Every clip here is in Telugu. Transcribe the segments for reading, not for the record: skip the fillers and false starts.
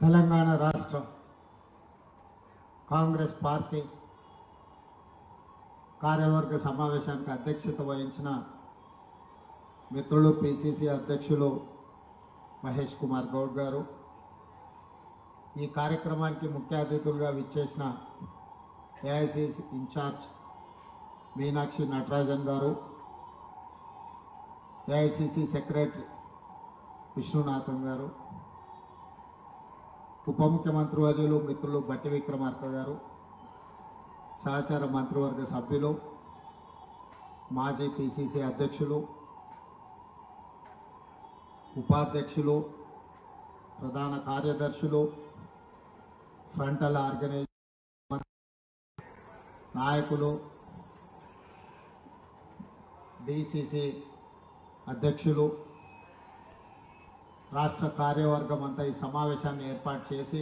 తెలంగాణ రాష్ట్ర కాంగ్రెస్ పార్టీ కార్యవర్గ సమావేశానికి అధ్యక్షత వహించిన మిత్రులు పిసిసి అధ్యక్షులు మహేష్ కుమార్ గౌడ్ గారు, ఈ కార్యక్రమానికి ముఖ్య అతిథులుగా విచ్చేసిన ఏఐసిసి ఇన్ఛార్జ్ మీనాక్షి నటరాజన్ గారు, ఏఐసిసి సెక్రటరీ విష్ణునాథన్ గారు, ఉప ముఖ్యమంత్రి వర్యులు మిత్రులు బట్టి విక్రమార్క గారు, సహచార మంత్రివర్గ సభ్యులు, మాజీ పిసిసి అధ్యక్షులు, ఉపాధ్యక్షులు, ప్రధాన కార్యదర్శులు, ఫ్రంటల్ ఆర్గనైజేషన్ నాయకులు, డిసిసి అధ్యక్షులు, రాష్ట్ర కార్యవర్గం అంతా ఈ సమావేశాన్ని ఏర్పాటు చేసి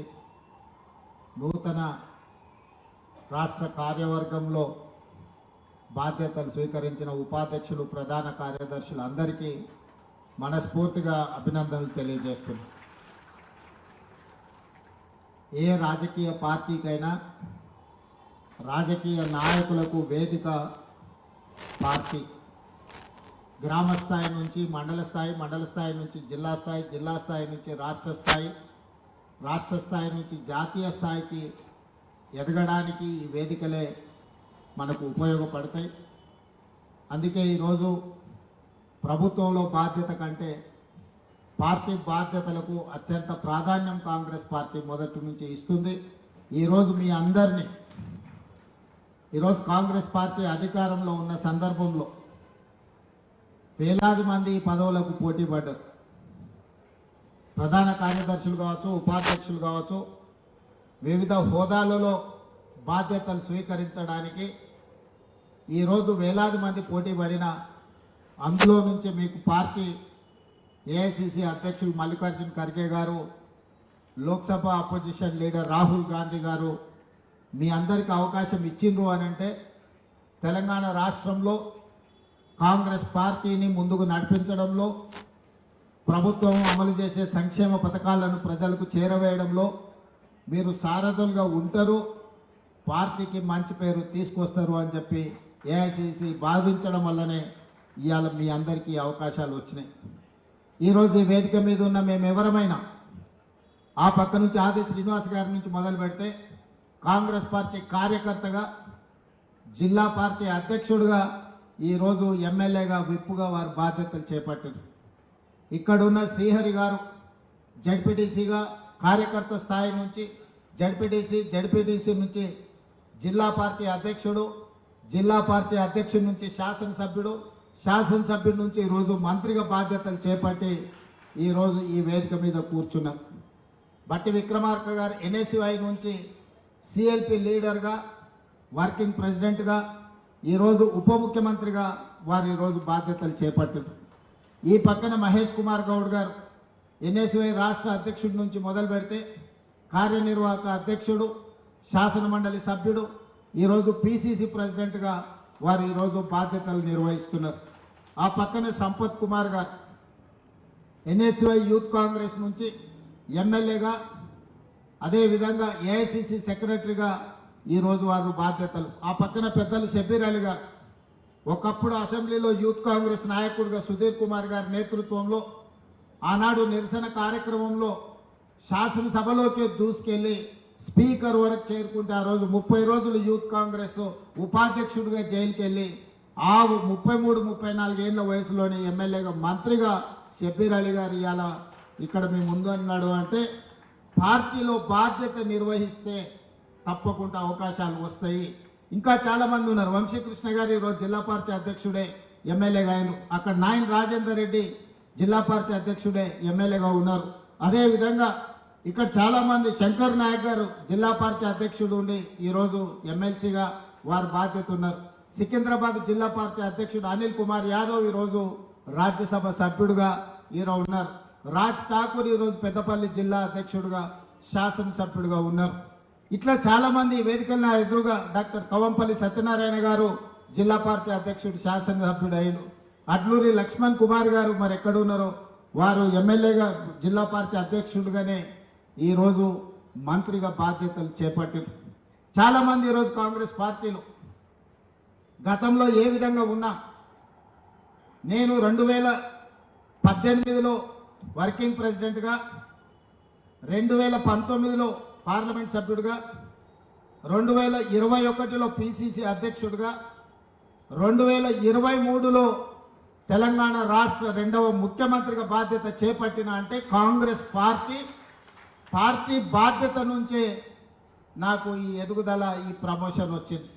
నూతన రాష్ట్ర కార్యవర్గంలో బాధ్యతలు స్వీకరించిన ఉపాధ్యక్షులు, ప్రధాన కార్యదర్శులు అందరికీ మనస్ఫూర్తిగా అభినందనలు తెలియజేస్తున్నాం. ఏ రాజకీయ పార్టీకైనా రాజకీయ నాయకులకు వేదిక పార్టీ. గ్రామ స్థాయి నుంచి మండల స్థాయి, మండల స్థాయి నుంచి జిల్లా స్థాయి, జిల్లా స్థాయి నుంచి రాష్ట్ర స్థాయి, రాష్ట్ర స్థాయి నుంచి జాతీయ స్థాయికి ఎదగడానికి ఈ వేదికలే మనకు ఉపయోగపడతాయి. అందుకే ఈరోజు ప్రభుత్వంలో బాధ్యత కంటే పార్టీ బాధ్యతలకు అత్యంత ప్రాధాన్యం కాంగ్రెస్ పార్టీ మొదటి నుంచి ఇస్తుంది. ఈరోజు మీ అందరినీ ఈరోజు కాంగ్రెస్ పార్టీ అధికారంలో ఉన్న సందర్భంలో వేలాది మంది పదవులకు పోటీ పడ్డారు. ప్రధాన కార్యదర్శులు కావచ్చు, ఉపాధ్యక్షులు కావచ్చు, వివిధ హోదాలలో బాధ్యతలు స్వీకరించడానికి ఈరోజు వేలాది మంది పోటీ పడిన అందులో నుంచి మీకు పార్టీ ఏఐసిసి అధ్యక్షులు మల్లికార్జున్ ఖర్గే గారు, లోక్సభ అపోజిషన్ లీడర్ రాహుల్ గాంధీ గారు మీ అందరికీ అవకాశం ఇచ్చిండ్రు అని అంటే తెలంగాణ రాష్ట్రంలో కాంగ్రెస్ పార్టీని ముందుకు నడిపించడంలో, ప్రభుత్వం అమలు చేసే సంక్షేమ పథకాలను ప్రజలకు చేరవేయడంలో మీరు సారథులుగా ఉంటారు, పార్టీకి మంచి పేరు తీసుకొస్తారు అని చెప్పి ఏఐసిసి భావించడం వల్లనే ఇవాళ మీ అందరికీ అవకాశాలు వచ్చినాయి. ఈరోజు ఈ వేదిక మీద ఉన్న మేము ఎవరమైనా ఆ పక్క నుంచి ఆది శ్రీనివాస్ గారి నుంచి మొదలు పెడితే కాంగ్రెస్ పార్టీ కార్యకర్తగా, జిల్లా పార్టీ అధ్యక్షుడిగా, ఈరోజు ఎమ్మెల్యేగా, విప్పుగా వారి బాధ్యతలు చేపట్టారు. ఇక్కడున్న శ్రీహరి గారు జడ్పీటీసీగా కార్యకర్త స్థాయి నుంచి జడ్పీటీసీ నుంచి జిల్లా పార్టీ అధ్యక్షుడు, జిల్లా పార్టీ అధ్యక్షుడి నుంచి శాసనసభ్యుడి నుంచి ఈరోజు మంత్రిగా బాధ్యతలు చేపట్టి ఈరోజు ఈ వేదిక మీద కూర్చున్నారు. బట్టి విక్రమార్క గారు ఎన్ఎస్యుఐ నుంచి సిఎల్పి లీడర్గా, వర్కింగ్ ప్రెసిడెంట్గా, ఈరోజు ఉప ముఖ్యమంత్రిగా వారు ఈరోజు బాధ్యతలు చేపట్టారు. ఈ పక్కన మహేష్ కుమార్ గౌడ్ గారు ఎన్ఎస్యుఐ రాష్ట్ర అధ్యక్షుడి నుంచి మొదలు పెడితే కార్యనిర్వాహక అధ్యక్షుడు, శాసన మండలి సభ్యుడు, ఈరోజు పిసిసి ప్రెసిడెంట్గా వారు ఈరోజు బాధ్యతలు నిర్వహిస్తున్నారు. ఆ పక్కన సంపత్ కుమార్ గారు ఎన్ఎస్యుఐ యూత్ కాంగ్రెస్ నుంచి ఎమ్మెల్యేగా, అదేవిధంగా ఏఐసిసి సెక్రటరీగా ఈరోజు వారు బాధ్యతలు. ఆ పక్కన పెద్దలు షబ్బీర్ అలీ గారు ఒకప్పుడు అసెంబ్లీలో యూత్ కాంగ్రెస్ నాయకుడిగా సుధీర్ కుమార్ గారి నేతృత్వంలో ఆనాడు నిరసన కార్యక్రమంలో శాసనసభలోకి దూసుకెళ్ళి స్పీకర్ వరకు చేరుకుంటే ఆ రోజు 30 రోజులు యూత్ కాంగ్రెస్ ఉపాధ్యక్షుడిగా జైలుకి వెళ్ళి ఆ 33-34 ఏళ్ల వయసులోని ఎమ్మెల్యేగా, మంత్రిగా షబ్బీర్ అలీ గారు ఇవాళ ఇక్కడ మీ ముందు అన్నాడు అంటే పార్టీలో బాధ్యత నిర్వహిస్తే తప్పకుండా అవకాశాలు వస్తాయి. ఇంకా చాలామంది ఉన్నారు. వంశీకృష్ణ గారు ఈరోజు జిల్లా పార్టీ అధ్యక్షుడే ఎమ్మెల్యేగా అయినారు. అక్కడ నాయన్ రాజేందర్ రెడ్డి జిల్లా పార్టీ అధ్యక్షుడే ఎమ్మెల్యేగా ఉన్నారు. అదేవిధంగా ఇక్కడ చాలామంది, శంకర్ నాయక్ గారు జిల్లా పార్టీ అధ్యక్షుడు ఉండి ఈరోజు ఎమ్మెల్సీగా వారు బాధ్యత ఉన్నారు. సికింద్రాబాద్ జిల్లా పార్టీ అధ్యక్షుడు అనిల్ కుమార్ యాదవ్ ఈరోజు రాజ్యసభ సభ్యుడుగా ఈరోజు ఉన్నారు. రాజ్ ఠాకూర్ ఈరోజు పెద్దపల్లి జిల్లా అధ్యక్షుడుగా, శాసనసభ్యుడిగా ఉన్నారు. ఇట్లా చాలామంది వేదికల ఎదురుగా డాక్టర్ కవంపల్లి సత్యనారాయణ గారు జిల్లా పార్టీ అధ్యక్షుడు, శాసనసభ్యుడు అయిన అడ్లూరి లక్ష్మణ్ కుమార్ గారు మరి ఎక్కడ ఉన్నారో వారు ఎమ్మెల్యేగా జిల్లా పార్టీ అధ్యక్షుడిగానే ఈరోజు మంత్రిగా బాధ్యతలు చేపట్టారు. చాలామంది ఈరోజు కాంగ్రెస్ పార్టీలో గతంలో ఏ విధంగా ఉన్నా, నేను 2018లో వర్కింగ్ ప్రెసిడెంట్గా, 2019లో పార్లమెంట్ సభ్యుడిగా, 2021లో పిసిసి అధ్యక్షుడిగా, 2023లో తెలంగాణ రాష్ట్ర 2వ ముఖ్యమంత్రిగా బాధ్యత చేపట్టిన అంటే కాంగ్రెస్ పార్టీ బాధ్యత నుంచే నాకు ఈ ఎదుగుదల, ఈ ప్రమోషన్ వచ్చింది.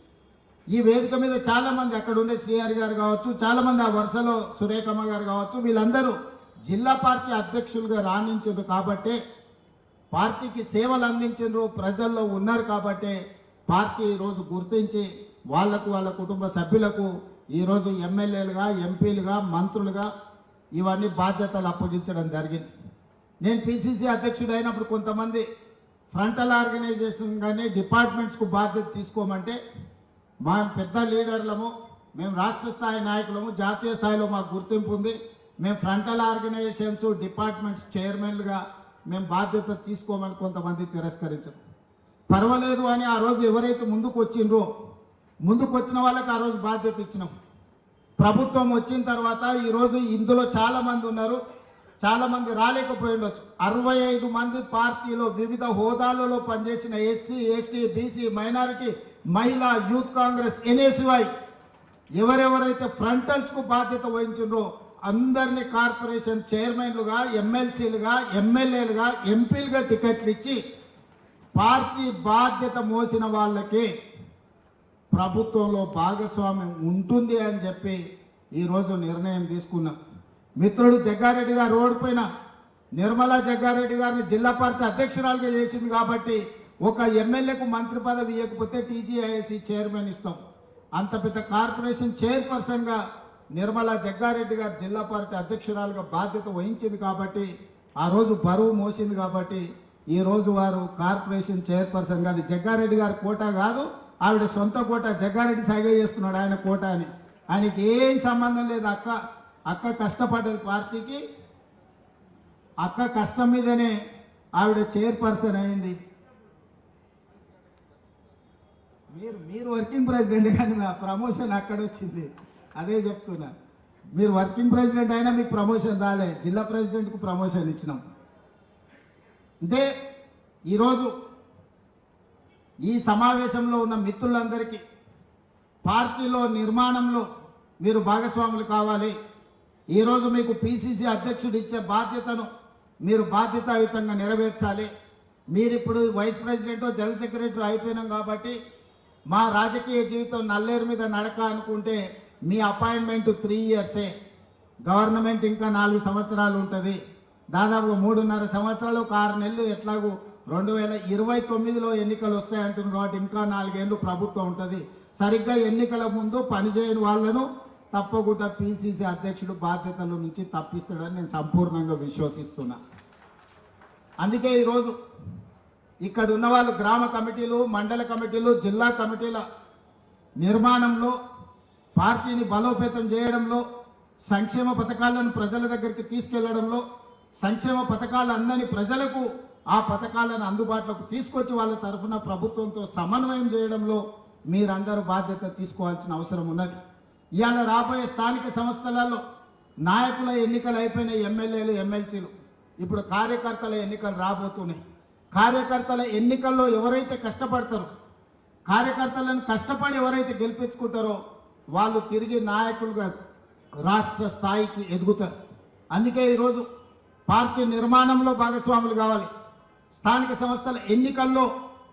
ఈ వేదిక మీద చాలామంది అక్కడ ఉండే శ్రీహరి గారు కావచ్చు, చాలామంది ఆ వరుసలో సురేఖమ్మ గారు కావచ్చు, వీళ్ళందరూ జిల్లా పార్టీ అధ్యక్షులుగా రాణించారు కాబట్టే, పార్టీకి సేవలు అందించారు, ప్రజల్లో ఉన్నారు కాబట్టే పార్టీ ఈరోజు గుర్తించి వాళ్లకు, వాళ్ళ కుటుంబ సభ్యులకు ఈరోజు ఎమ్మెల్యేలుగా, ఎంపీలుగా, మంత్రులుగా ఇవన్నీ బాధ్యతలు అప్పగించడం జరిగింది. నేను పిసిసి అధ్యక్షుడు అయినప్పుడు కొంతమంది ఫ్రంటల్ ఆర్గనైజేషన్ కానీ డిపార్ట్మెంట్స్కు బాధ్యత తీసుకోమంటే, మా పెద్ద లీడర్లము, మేము రాష్ట్ర స్థాయి నాయకులము, జాతీయ స్థాయిలో మాకు గుర్తింపు ఉంది, మేము ఫ్రంటల్ ఆర్గనైజేషన్స్ డిపార్ట్మెంట్స్ చైర్మన్లుగా మేము బాధ్యత తీసుకోమని కొంతమంది తిరస్కరించారు. పర్వాలేదు అని ఆ రోజు ఎవరైతే ముందుకు వచ్చిన వాళ్ళకి ఆ రోజు బాధ్యత ఇచ్చినాం. ప్రభుత్వం వచ్చిన తర్వాత ఈరోజు ఇందులో చాలామంది ఉన్నారు, చాలామంది రాలేకపోయి ఉండొచ్చు. 65 మంది పార్టీలో వివిధ హోదాలలో పనిచేసిన ఎస్సీ, ఎస్టీ, బీసీ, మైనారిటీ, మహిళా, యూత్ కాంగ్రెస్, ఎన్ఎస్వై ఎవరెవరైతే ఫ్రంటల్స్కు బాధ్యత వహించిండ్రో అందరినీ కార్పొరేషన్ చైర్మన్లుగా, ఎమ్మెల్సీలుగా, ఎమ్మెల్యేలుగా, ఎంపీలుగా టికెట్లు ఇచ్చి పార్టీ బాధ్యత మోసిన వాళ్ళకి ప్రభుత్వంలో భాగస్వామ్యం ఉంటుంది అని చెప్పి ఈరోజు నిర్ణయం తీసుకున్నాం. మిత్రుడు జగ్గారెడ్డి గారు ఓడిపోయిన నిర్మలా జగ్గారెడ్డి గారిని జిల్లా పార్టీ అధ్యక్షురాలుగా చేసింది కాబట్టి ఒక ఎమ్మెల్యేకు మంత్రి పదవి ఇవ్వకపోతే టీజీఐఎస్సీ చైర్మన్ ఇస్తాం. అంత పెద్ద కార్పొరేషన్ చైర్పర్సన్గా నిర్మలా జగ్గారెడ్డి గారు జిల్లా పార్టీ అధ్యక్షురాలుగా బాధ్యత వహించింది కాబట్టి, ఆ రోజు బరువు మోసింది కాబట్టి ఈరోజు వారు కార్పొరేషన్ చైర్పర్సన్గా, అది జగ్గారెడ్డి గారి కోటా కాదు, ఆవిడ సొంత కోట. జగ్గారెడ్డి సాగే చేస్తున్నాడు ఆయన కోట అని, ఆయనకి ఏం సంబంధం లేదు. అక్క కష్టపడ్డది పార్టీకి, అక్క కష్టం మీదనే ఆవిడ చైర్పర్సన్ అయింది. మీరు వర్కింగ్ ప్రెసిడెంట్ కానీ మా ప్రమోషన్ అక్కడ వచ్చింది, అదే చెప్తున్నా. మీరు వర్కింగ్ ప్రెసిడెంట్ అయినా మీకు ప్రమోషన్ రాలే, జిల్లా ప్రెసిడెంట్కు ప్రమోషన్ ఇచ్చినాం. అంటే ఈరోజు ఈ సమావేశంలో ఉన్న మిత్రులందరికీ పార్టీలో నిర్మాణంలో మీరు భాగస్వాములు కావాలి. ఈరోజు మీకు పిసిసి అధ్యక్షుడు ఇచ్చే బాధ్యతను మీరు బాధ్యతాయుతంగా నెరవేర్చాలి. మీరు ఇప్పుడు వైస్ ప్రెసిడెంట్, జనరల్ సెక్రటరీ అయిపోయినాం కాబట్టి మా రాజకీయ జీవితం నల్లేరు మీద నడక అనుకుంటే మీ అపాయింట్మెంట్ 3 ఇయర్సే, గవర్నమెంట్ ఇంకా 4 సంవత్సరాలు ఉంటుంది. దాదాపుగా 3.5 సంవత్సరాలు, ఒక 6 నెలలు ఎట్లాగూ 2029లో ఎన్నికలు వస్తాయంటున్నారు కాబట్టి ఇంకా 4 ఏళ్ళు ప్రభుత్వం ఉంటుంది. సరిగ్గా ఎన్నికల ముందు పనిచేయని వాళ్ళను తప్పకుండా పిసిసి అధ్యక్షుడు బాధ్యతల నుంచి తప్పిస్తాడని నేను సంపూర్ణంగా విశ్వసిస్తున్నా. అందుకే ఈరోజు ఇక్కడ ఉన్న వాళ్ళు గ్రామ కమిటీలు, మండల కమిటీలు, జిల్లా కమిటీల నిర్మాణంలో, పార్టీని బలోపేతం చేయడంలో, సంక్షేమ పథకాలను ప్రజల దగ్గరికి తీసుకెళ్లడంలో, సంక్షేమ పథకాలు అందని ప్రజలకు ఆ పథకాలను అందుబాటులోకి తీసుకొచ్చి వాళ్ళ తరఫున ప్రభుత్వంతో సమన్వయం చేయడంలో మీరందరూ బాధ్యత తీసుకోవాల్సిన అవసరం ఉన్నది. ఇవాళ రాబోయే స్థానిక సంస్థలలో నాయకుల ఎన్నికలు అయిపోయిన ఎమ్మెల్యేలు, ఎమ్మెల్సీలు, ఇప్పుడు కార్యకర్తల ఎన్నికలు రాబోతున్నాయి. కార్యకర్తల ఎన్నికల్లో ఎవరైతే కష్టపడతారో, కార్యకర్తలను కష్టపడి ఎవరైతే గెలిపించుకుంటారో వాళ్ళు తిరిగి నాయకులుగా రాష్ట్ర స్థాయికి ఎదుగుతారు. అందుకే ఈరోజు పార్టీ నిర్మాణంలో భాగస్వాములు కావాలి. స్థానిక సంస్థల ఎన్నికల్లో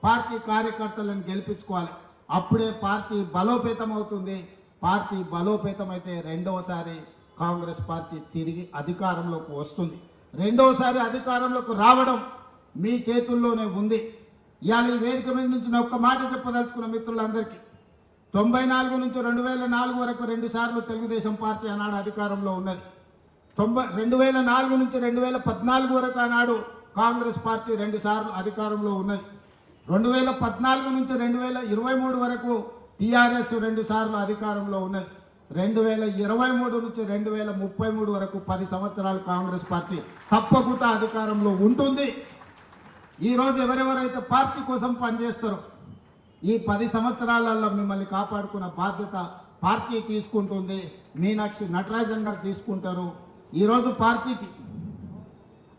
పార్టీ కార్యకర్తలను గెలిపించుకోవాలి. అప్పుడే పార్టీ బలోపేతం అవుతుంది. పార్టీ బలోపేతం అయితే రెండవసారి కాంగ్రెస్ పార్టీ తిరిగి అధికారంలోకి వస్తుంది. రెండవసారి అధికారంలోకి రావడం మీ చేతుల్లోనే ఉంది. ఇవాళ ఈ వేదిక మీద నుంచి నేను ఒక్క మాట చెప్పదలుచుకున్న మిత్రులందరికీ, 94 నుంచి 2004 వరకు 2 సార్లు తెలుగుదేశం పార్టీ ఆనాడు అధికారంలో ఉన్నది. 2004 నుంచి 2014 వరకు ఆనాడు కాంగ్రెస్ పార్టీ 2 సార్లు అధికారంలో ఉన్నది. 2014 నుంచి 2023 వరకు టీఆర్ఎస్ 2 సార్లు అధికారంలో ఉన్నది. 2023 నుంచి 2033 వరకు 10 సంవత్సరాలు కాంగ్రెస్ పార్టీ తప్పకుండా అధికారంలో ఉంటుంది. ఈరోజు ఎవరెవరైతే పార్టీ కోసం పనిచేస్తారో ఈ 10 సంవత్సరాలలో మిమ్మల్ని కాపాడుకున్న బాధ్యత పార్టీ తీసుకుంటుంది. మీనాక్షి నటరాజన్ గారు తీసుకుంటారు ఈరోజు పార్టీకి.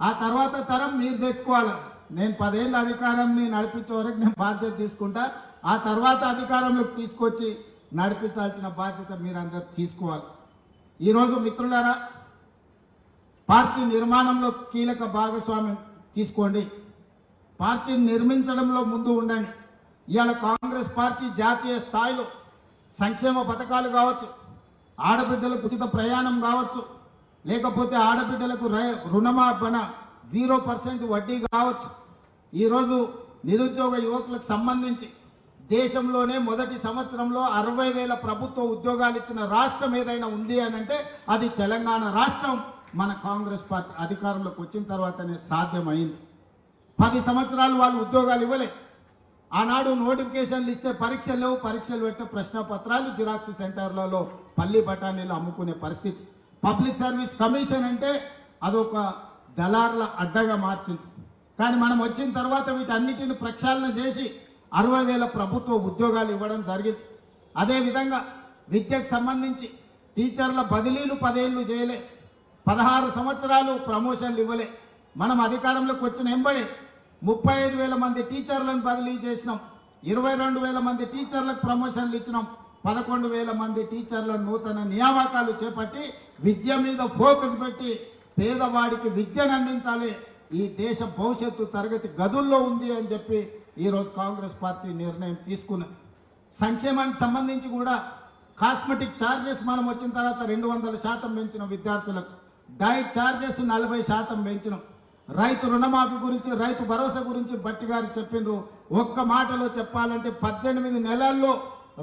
ఆ తర్వాత తరం మీరు తెచ్చుకోవాలి. నేను 10 ఏళ్ళ అధికారాన్ని నడిపించే వరకు నేను బాధ్యత తీసుకుంటా. ఆ తర్వాత అధికారంలోకి తీసుకొచ్చి నడిపించాల్సిన బాధ్యత మీరందరూ తీసుకోవాలి. ఈరోజు మిత్రులారా, పార్టీ నిర్మాణంలో కీలక భాగస్వామ్యం తీసుకోండి. పార్టీని నిర్మించడంలో ముందు ఉండండి. ఇవాళ కాంగ్రెస్ పార్టీ జాతీయ స్థాయిలో సంక్షేమ పథకాలు కావచ్చు, ఆడబిడ్డలకు ఉచిత ప్రయాణం కావచ్చు, లేకపోతే ఆడబిడ్డలకు రుణమాఫన 0% వడ్డీ కావచ్చు. ఈరోజు నిరుద్యోగ యువకులకు సంబంధించి దేశంలోనే మొదటి సంవత్సరంలో 60,000 ప్రభుత్వ ఉద్యోగాలు ఇచ్చిన రాష్ట్రం ఏదైనా ఉంది అని అంటే అది తెలంగాణ రాష్ట్రం. మన కాంగ్రెస్ పార్టీ అధికారంలోకి వచ్చిన తర్వాతనే సాధ్యమైంది. 10 సంవత్సరాలు వాళ్ళు ఉద్యోగాలు ఇవ్వలే. ఆనాడు నోటిఫికేషన్లు ఇస్తే పరీక్షలు లేవు, పరీక్షలు పెట్టే ప్రశ్నపత్రాలు జిరాక్స్ సెంటర్లలో పల్లి బఠానీలు అమ్ముకునే పరిస్థితి. పబ్లిక్ సర్వీస్ కమిషన్ అంటే అదొక దళార్ల అడ్డగా మార్చింది. కానీ మనం వచ్చిన తర్వాత వీటన్నిటిని ప్రక్షాళన చేసి 60,000 ప్రభుత్వ ఉద్యోగాలు ఇవ్వడం జరిగింది. అదేవిధంగా విద్యకు సంబంధించి టీచర్ల బదిలీలు 10 ఏళ్ళు చేయలే, 16 సంవత్సరాలు ప్రమోషన్లు ఇవ్వలే. మనం అధికారంలోకి వచ్చిన ఎంబడే 35,000 మంది టీచర్లను బదిలీ చేసినాం, 22,000 మంది టీచర్లకు ప్రమోషన్లు ఇచ్చినాం, 11,000 మంది టీచర్లను నూతన నియామకాలు చేపట్టి విద్య మీద ఫోకస్ పెట్టి పేదవాడికి విద్యను అందించాలి, ఈ దేశ భవిష్యత్తు తరగతి గదుల్లో ఉంది అని చెప్పి ఈరోజు కాంగ్రెస్ పార్టీ నిర్ణయం తీసుకున్నది. సంక్షేమానికి సంబంధించి కూడా కాస్మెటిక్ ఛార్జెస్ మనం వచ్చిన తర్వాత 200% పెంచిన విద్యార్థులకు, డైట్ ఛార్జెస్ 40% పెంచినాం. రైతు రుణమాఫీ గురించి, రైతు భరోసా గురించి భట్టి గారు చెప్పిండ్రు. ఒక్క మాటలో చెప్పాలంటే 18 నెలల్లో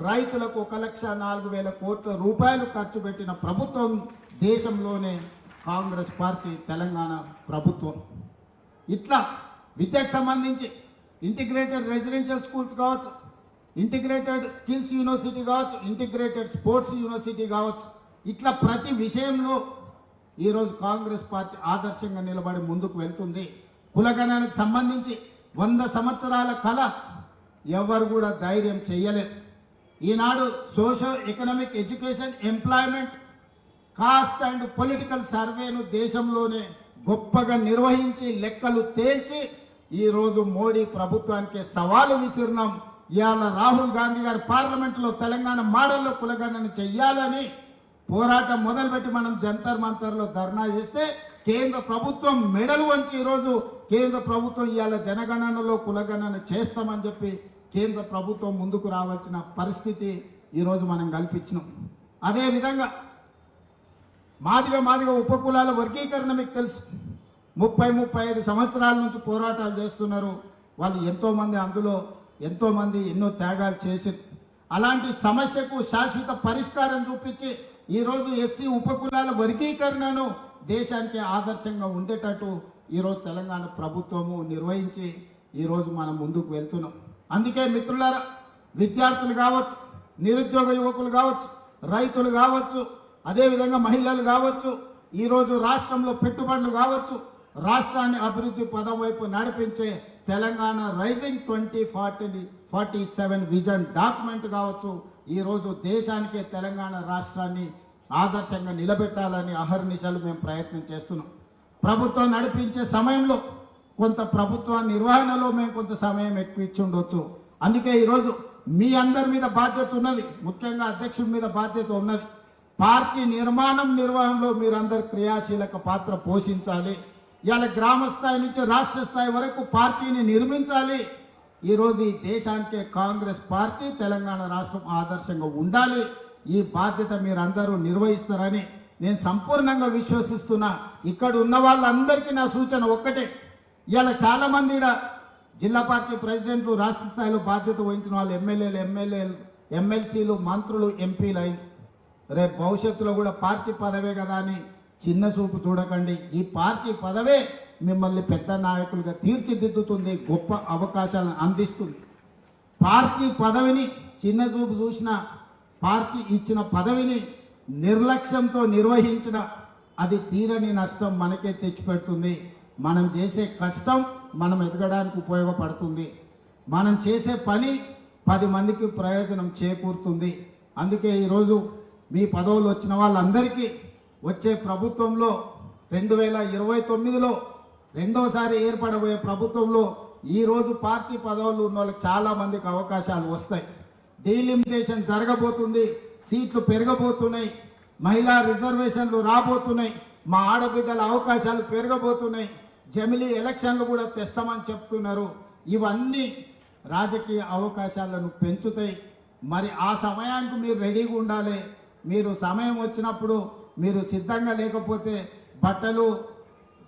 రైతులకు 1,04,000 కోట్ల రూపాయలు ఖర్చు పెట్టిన ప్రభుత్వం దేశంలోనే కాంగ్రెస్ పార్టీ, తెలంగాణ ప్రభుత్వం. ఇట్లా విద్యకు సంబంధించి ఇంటిగ్రేటెడ్ రెసిడెన్షియల్ స్కూల్స్ కావచ్చు, ఇంటిగ్రేటెడ్ స్కిల్స్ యూనివర్సిటీ కావచ్చు, ఇంటిగ్రేటెడ్ స్పోర్ట్స్ యూనివర్సిటీ కావచ్చు, ఇట్లా ప్రతి విషయంలో ఈరోజు కాంగ్రెస్ పార్టీ ఆదర్శంగా నిలబడి ముందుకు వెళ్తుంది. కులగణానికి సంబంధించి 100 సంవత్సరాల కళ ఎవరు కూడా ధైర్యం చేయలేదు. ఈనాడు socio economic education, employment, caste and political సర్వేను దేశంలోనే గొప్పగా నిర్వహించి లెక్కలు తేల్చి ఈరోజు మోడీ ప్రభుత్వానికి సవాలు విసిరినాం. ఇవాళ రాహుల్ గాంధీ గారు పార్లమెంట్లో తెలంగాణ మోడల్లో కులగణన చెయ్యాలని పోరాటం మొదలుపెట్టి మనం జంతర్ మంతర్లో ధర్నా చేస్తే కేంద్ర ప్రభుత్వం మెడలు వంచి ఈరోజు కేంద్ర ప్రభుత్వం ఇవాళ జనగణనలో కులగణన చేస్తామని చెప్పి కేంద్ర ప్రభుత్వం ముందుకు రావాల్సిన పరిస్థితి ఈరోజు మనం కల్పించినాం. అదేవిధంగా మాదిగ ఉపకులాల వర్గీకరణ మీకు తెలుసు. 30-35 సంవత్సరాల నుంచి పోరాటాలు చేస్తున్నారు వాళ్ళు. ఎంతోమంది అందులో ఎంతోమంది ఎన్నో త్యాగాలు చేశారు. అలాంటి సమస్యకు శాశ్వత పరిష్కారం చూపించి ఈరోజు ఎస్సీ ఉపకులాల వర్గీకరణను దేశానికి ఆదర్శంగా ఉండేటట్టు ఈరోజు తెలంగాణ ప్రభుత్వము నిర్వహించి ఈరోజు మనం ముందుకు వెళ్తున్నాం. అందుకే మిత్రులారా, విద్యార్థులు కావచ్చు, నిరుద్యోగ యువకులు కావచ్చు, రైతులు కావచ్చు, అదేవిధంగా మహిళలు కావచ్చు, ఈరోజు రాష్ట్రంలో పెట్టుబడులు కావచ్చు, రాష్ట్రాన్ని అభివృద్ధి పదం వైపు నడిపించే తెలంగాణ రైజింగ్ 2047 విజన్ డాక్యుమెంట్ కావచ్చు, ఈరోజు దేశానికే తెలంగాణ రాష్ట్రాన్ని ఆదర్శంగా నిలబెట్టాలని అహర్నిశలు మేము ప్రయత్నం చేస్తున్నాం. ప్రభుత్వం నడిపించే సమయంలో కొంత ప్రభుత్వ నిర్వహణలో మేము కొంత సమయం ఎక్కువ ఇచ్చి ఉండొచ్చు. అందుకే ఈరోజు మీ అందరి మీద బాధ్యత ఉన్నది, ముఖ్యంగా అధ్యక్షుడి మీద బాధ్యత ఉన్నది. పార్టీ నిర్వహణలో మీరందరూ క్రియాశీలక పాత్ర పోషించాలి. ఇవాళ గ్రామ స్థాయి నుంచి రాష్ట్ర స్థాయి వరకు పార్టీని నిర్మించాలి. ఈరోజు ఈ దేశానికే కాంగ్రెస్ పార్టీ, తెలంగాణ రాష్ట్రం ఆదర్శంగా ఉండాలి. ఈ బాధ్యత మీరందరూ నిర్వహిస్తారని నేను సంపూర్ణంగా విశ్వసిస్తున్నా. ఇక్కడ ఉన్న వాళ్ళందరికీ నా సూచన ఒక్కటే, ఇవాళ చాలామంది జిల్లా పార్టీ ప్రెసిడెంట్లు, రాష్ట్ర స్థాయిలో బాధ్యత వహించిన వాళ్ళు ఎమ్మెల్సీలు, మంత్రులు, ఎంపీలు అయింది. రేపు భవిష్యత్తులో కూడా పార్టీ పదవే కదా అని చిన్న చూపు చూడకండి. ఈ పార్టీ పదవే మిమ్మల్ని పెద్ద నాయకులుగా తీర్చిదిద్దుతుంది, గొప్ప అవకాశాలను అందిస్తుంది. పార్టీ పదవిని చిన్న చూపు చూసిన, పార్టీ ఇచ్చిన పదవిని నిర్లక్ష్యంతో నిర్వహించిన అది తీరని నష్టం మనకే తెచ్చిపెడుతుంది. మనం చేసే కష్టం మనం ఎదగడానికి ఉపయోగపడుతుంది. మనం చేసే పని 10 మందికి ప్రయోజనం చేకూరుతుంది. అందుకే ఈరోజు మీ పదవులు వచ్చిన వాళ్ళందరికీ వచ్చే ప్రభుత్వంలో 2029లో రెండోసారి ఏర్పడబోయే ప్రభుత్వంలో ఈరోజు పార్టీ పదవులు ఉన్న వాళ్ళకి చాలామందికి అవకాశాలు వస్తాయి. డీలిమిటేషన్ జరగబోతుంది, సీట్లు పెరగబోతున్నాయి, మహిళా రిజర్వేషన్లు రాబోతున్నాయి, మా ఆడబిడ్డల అవకాశాలు పెరగబోతున్నాయి, జమిలీ ఎలక్షన్లు కూడా తెస్తామని చెప్తున్నారు. ఇవన్నీ రాజకీయ అవకాశాలను పెంచుతాయి. మరి ఆ సమయానికి మీరు రెడీగా ఉండాలి. మీరు సమయం వచ్చినప్పుడు మీరు సిద్ధంగా లేకపోతే బట్టలు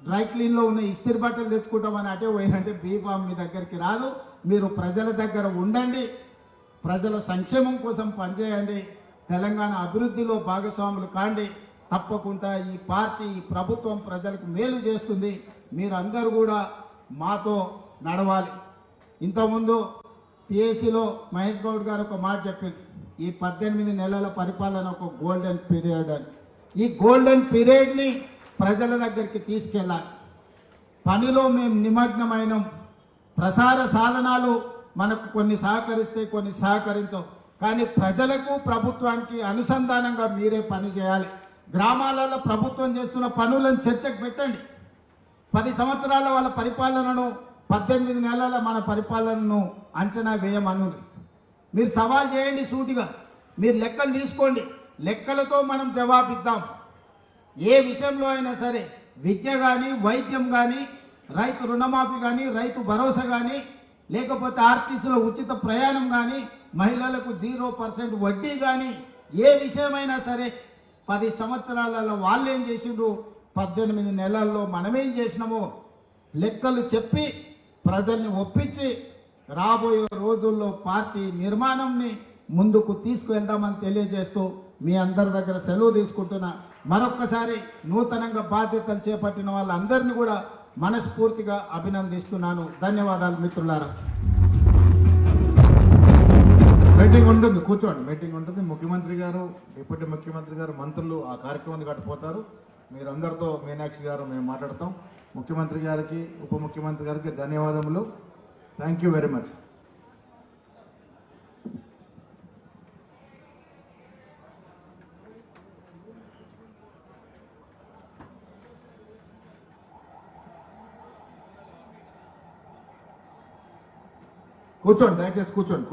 డ్రై క్లీన్లో ఉన్న ఇస్త్రీ బట్టలు తెచ్చుకుంటామని అటే పోయినంటే బీఫామ్ మీ దగ్గరికి రాదు. మీరు ప్రజల దగ్గర ఉండండి, ప్రజల సంక్షేమం కోసం పనిచేయండి, తెలంగాణ అభివృద్ధిలో భాగస్వాములు కాండి. తప్పకుండా ఈ పార్టీ ఈ ప్రభుత్వం ప్రజలకు మేలు చేస్తుంది. మీరందరూ కూడా మాతో నడవాలి. ఇంతకుముందు పిఎస్సిలో మహేష్ గౌడ్ గారు ఒక మాట చెప్పింది, ఈ 18 నెలల పరిపాలన ఒక గోల్డెన్ పీరియడ్ అని. ఈ గోల్డెన్ పీరియడ్ని ప్రజల దగ్గరికి తీసుకెళ్ళాలి. పనిలో మేము నిమగ్నమైనం. ప్రసార సాధనాలు మనకు కొన్ని సహకరిస్తే కొన్ని సహకరించవు. కానీ ప్రజలకు ప్రభుత్వానికి అనుసంధానంగా మీరే పని చేయాలి. గ్రామాలలో ప్రభుత్వం చేస్తున్న పనులను చర్చకు పెట్టండి. 10 సంవత్సరాల వాళ్ళ పరిపాలనను 18 నెలల మన పరిపాలనను అంచనా వేయమను. మీరు సవాల్ చేయండి సూటిగా, మీరు లెక్కలు తీసుకోండి, లెక్కలతో మనం జవాబిద్దాం. ఏ విషయంలో అయినా సరే, విద్య కానీ, వైద్యం కానీ, రైతు రుణమాఫీ కానీ, రైతు భరోసా కానీ, లేకపోతే ఆర్టీసీలో ఉచిత ప్రయాణం కానీ, మహిళలకు 0% వడ్డీ కానీ, ఏ విషయమైనా సరే 10 సంవత్సరాలలో వాళ్ళు ఏం చేసిండ్రు, 18 నెలల్లో మనమేం చేసినామో లెక్కలు చెప్పి ప్రజల్ని ఒప్పించి రాబోయే రోజుల్లో పార్టీ నిర్మాణంని ముందుకు తీసుకువెళ్దామని తెలియజేస్తూ మీ అందరి దగ్గర సెలవు తీసుకుంటున్నా. మరొక్కసారి నూతనంగా బాధ్యతలు చేపట్టిన వాళ్ళందరినీ కూడా మనస్ఫూర్తిగా అభినందిస్తున్నాను. ధన్యవాదాలు మిత్రులారా. మీటింగ్ ఉంటుంది, కూర్చోండి. మీటింగ్ ఉంటుంది. ముఖ్యమంత్రి గారు, డిప్యూటీ ముఖ్యమంత్రి గారు, మంత్రులు ఆ కార్యక్రమాన్ని కట్టిపోతారు. మీరందరితో మీనాక్షి గారు మేము మాట్లాడతాం. ముఖ్యమంత్రి గారికి, ఉప ముఖ్యమంత్రి గారికి ధన్యవాదములు. Thank you very much. కూర్చోండి, దయచేసి కూర్చోండి.